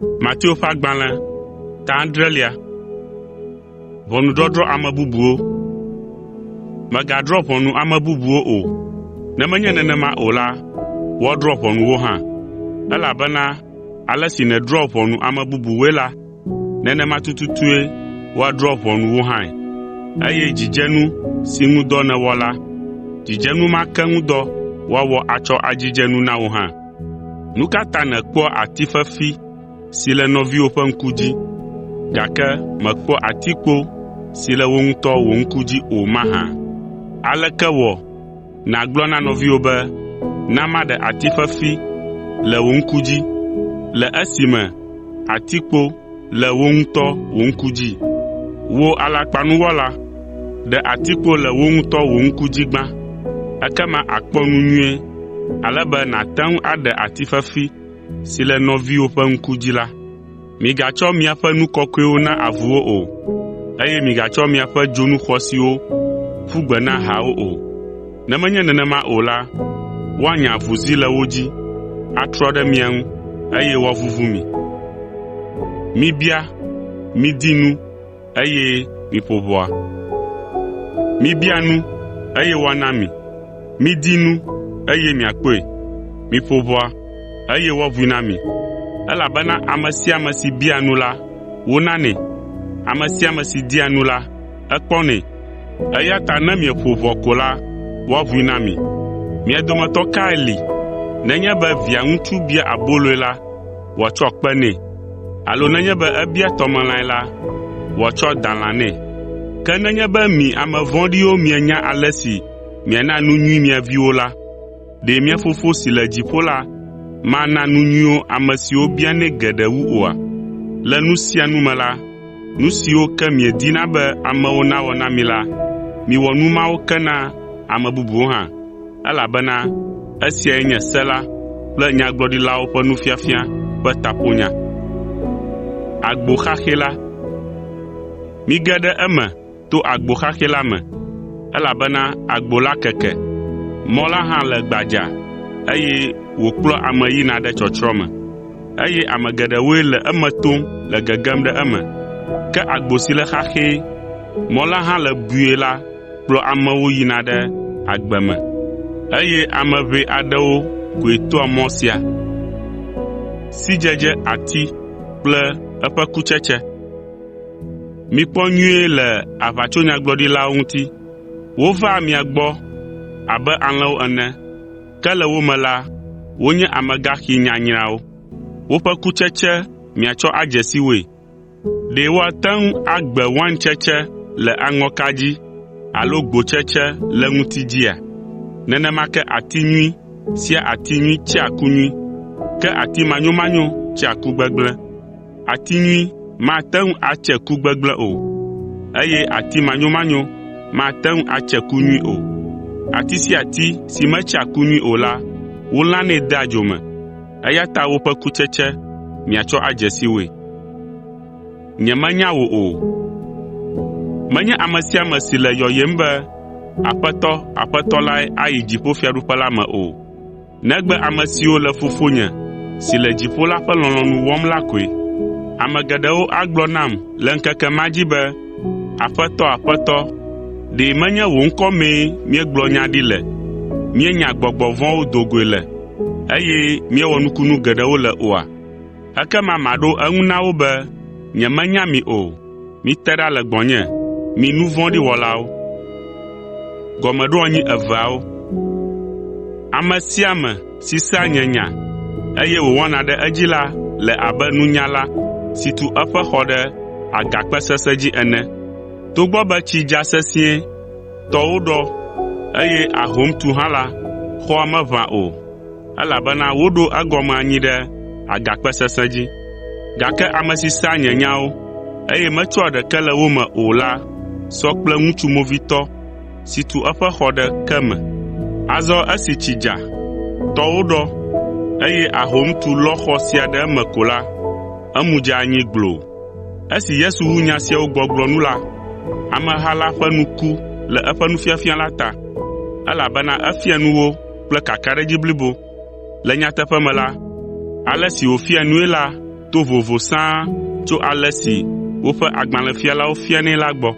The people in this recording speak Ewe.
Mateo ƒe agbalẽ ta 9, ʋɔnudɔdrɔ̃ ame bubuwo. Mègadrɔ̃ ʋɔnu ame bubuwo o, ne menye nenema o la, woadrɔ̃ ʋɔnu wo hã. Elabena ale si nèdrɔ̃ ʋɔnu ame bubuwoe la, nenema tututue woadrɔ̃ ʋɔnu wo hãe. Eye dzidzenu si ŋu dɔ nèwɔ la, dzidzenu ma ke ŋu dɔ woawɔ atsɔ adzidze nu na wo hã. Nu ka ta nèkpɔa ati fefi si le nɔviwò ƒe ŋku dzi, gake mèkpɔ atikpo si le wo ŋutɔ wò ŋku dzi o mahã? Aleke wɔ nàgblɔ na nɔviwò be na maɖe ati fefi le wò ŋku dzi, le esime atikpo le wo ŋutɔ wò ŋku dzi? Wo alakpanuwɔla, ɖe atikpo le wo ŋutɔ wò ŋku dzi gbã, ekema àkpɔ nu nyuie ale be nàte ŋu aɖe ati fefi si le nɔviwò ƒe ŋku dzi la. Migatsɔ miaƒe nu kɔkɔewo na avuwo o, eye migatsɔ miaƒe dzonu xɔasiwo ƒu gbe na hawo o. Ne menye nenema o la, woanya avuzi le wo dzi, atrɔ ɖe mia ŋu, eye woavuvu mi. Mibia, midi nu, eye miƒo ʋɔa. Mibia nu, eye woana mi. Midi nu, eye miakpɔe. Miƒo ʋɔa, eye woaʋui na mi. Elabena ame sia ame si bia nu la, wonanɛ. Ame sia ame si dia nu la, ekpɔnɛ. Eya ta ne mieƒo ʋɔ ko la, woaʋui na mi. Mia dometɔ kae li, nenye be via ŋutsu bia aboloe la, wòatsɔ kpe nɛ? Alo nenye be ebia tɔmelãe la, wòatsɔ dalã nɛ? Ke nenye be mi ame vɔ̃ɖiwo mienya ale si miana nu nyui mia viwo la, ɖe mia Fofo si le dziƒo la mana nu nyuiwo ame siwo bianɛ geɖe wu oa? Le nu sia nu me la, nu siwo ke miedina be amewo nawɔ na mi la, miwɔ nu mawo ke na ame bubuwo hã, elabena esiae nye se la kple nyagblɔɖilawo ƒe nufiafia ƒe taƒonya. Agbo xaxɛ la. Mige ɖe eme to agbo xaxɛ la me, elabena agbo la keke, mɔ la hã le gbadza, eye wòkplɔ ame yina ɖe tsɔtsrɔ̃ me, eye ame geɖewoe le eme tom le gegem ɖe eme. Ke agbo si le xaxɛ, mɔ la hã le bui la kplɔ amewo yina ɖe agbe me, eye ame ʋɛ aɖewo koe toa mɔ sia. Sidzedze ati kple eƒe kutsetse. Mikpɔ nyuie le aʋatsonyagblɔɖilawo ŋuti. Wovaa mia gbɔ abe alẽwo ene, ke le wo me la, wonye amegaxi nyanyrawo. Woƒe kutsetse miatsɔ adze si woe. Ɖe woate ŋu agbe waintsetse le aŋɔka dzi alo gbotsetse le ŋuti dzia? Nenema ke ati nyui sia ati nyui tsia ku nyui, ke ati manyomanyo tsia ku gbegblẽ. Ati nyui mate ŋu atse ku gbegblẽ o, eye ati manyomanyo mate ŋu atse ku nyui o. Ati sia ati si metsia ku nyui o la, wolãnɛ dea dzo me, eya ta woƒe kutsetse miatsɔ adze si woe. Nyemenya wò o. Menye ame sia ame si le yɔyem be Aƒetɔ, Aƒetɔ lae ayi dziƒofiaɖuƒe la me o, negbe ame siwo le Fofonye si le dziƒo la ƒe lɔlɔ̃nu wɔm la koe. Ame geɖewo agblɔ nam le ŋkeke ma dzi be, Aƒetɔ, Aƒetɔ, ɖe menye wò ŋkɔ mee míegblɔ nya ɖi le, míenya gbɔgbɔ vɔ̃wo do goe le, eye míewɔ nukunu geɖewo le oa? Ekema maɖo eŋu na wo be, nyemenya mi o, mite ɖa le gbɔnye, mi nu vɔ̃ɖi wɔlawo. Gɔmeɖoanyi eveawo. Ame sia ame si sea nye nya, eye wòwɔna ɖe edzi la le abe nunyala si tu eƒe xɔ ɖe agakpe sesẽ dzi ene. Togbɔ be tsi dza sesĩe, tɔwo ɖɔ, eye ahom tu hã la, xɔa meʋã o, elabena woɖo egɔme anyi ɖe agakpe sesẽ dzi. Gake ame si sea nye nyawo, eye metsɔa ɖeke le wo me o la sɔ kple ŋutsu movitɔ si tu eƒe xɔ ɖe ke me. Azɔ esi tsi dza, tɔwo ɖɔ, eye ahom tu lɔ xɔ sia ɖe eme ko la, emu dze anyi gbloo. Esi Yesu wu nya siawo gbɔgblɔ nu la, ameha la ƒe nu ku le eƒe nufiafia la ta, elabena efia nu wo kple kakaɖedzi blibo. Le nyateƒe me la, ale si wòfia nue la to vovo sãa tso ale si woƒe agbalẽfialawo fianɛ la gbɔ.